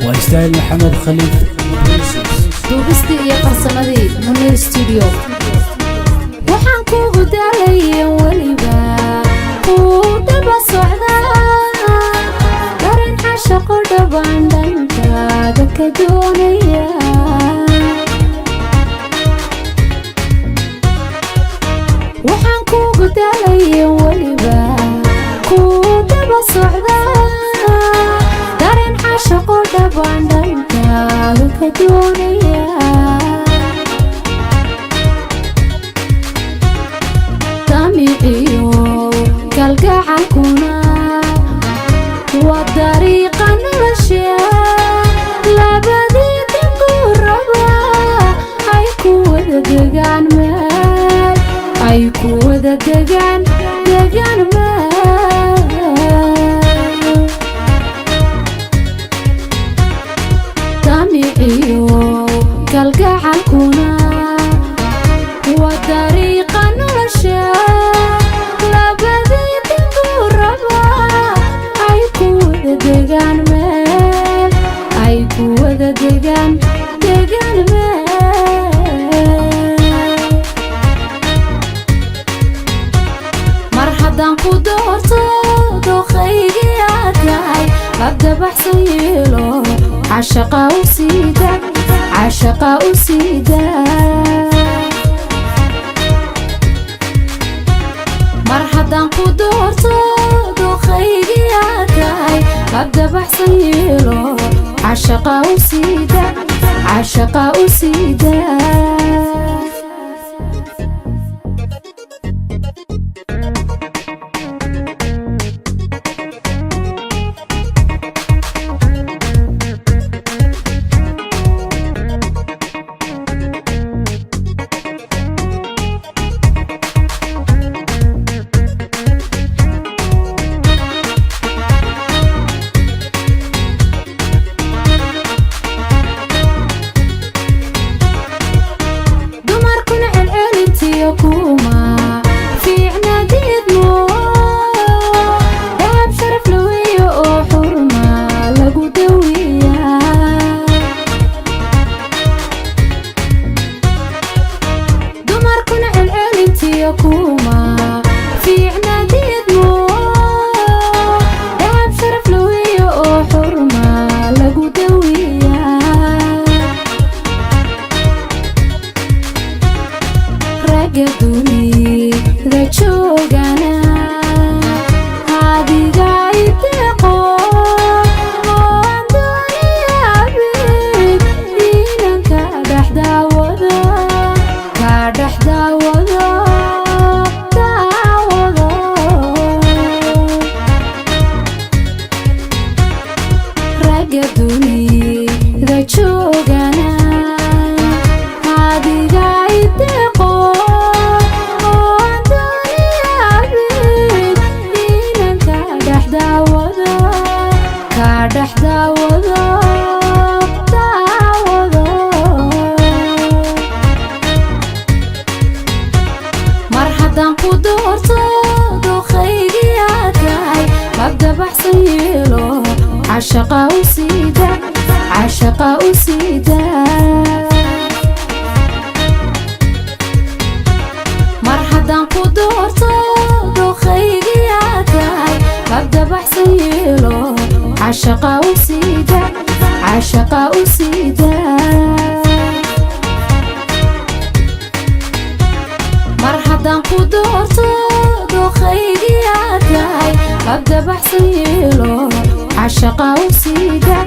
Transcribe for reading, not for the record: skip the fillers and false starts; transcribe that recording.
ويستاهل محمد خليل دوبستي يا قرصمدي منير ستوديو waxaan kugu daalay waliba daba socda darin xashaqo dhaban dhankaaga ka doonaya waxaan kugu daalay waliba daba socda darin xashaqo dhaban dhankaaga ka doonaya kalgacalkuna waa dariiqa nolosha labadii dinku raba ay ku wada degaan meel ay ku wada degaan meel damiciyo kalgacalkuna waa dariiqa nolosha degaan meel ay ku wada degaan meel mar haddaan ku doorto dooqaygii aad tahay hadda baxsan yeelo cashaqa u siida mar haddaan ku doorto dooqaygii aad tahay hadda baxsan yeelo cashaqa u siida kuma fiicna diidmo dahab sharaf laweeyo oo xurma lagu dawiya dumarkuna celcelintiyo kuma fiicna diidmo dahab sharaf laweeyo oo xurma lagu dawiya dunida joogana adiga ideeqo aan doonaya abid inan ka dhex daawado ragga dunida joogana adiga ideeqo mar haddaan ku doorto dooqaygii aad tahay hadda baxsan yeelo cashaqa u siida mar haddaan ku doorto dooqaygii aad tahay hadda baxsan yeelo cashaqa u siida mar haddaan ku doorto dooqaygii aad tahay hadda baxsan yeelo cashaqa u siida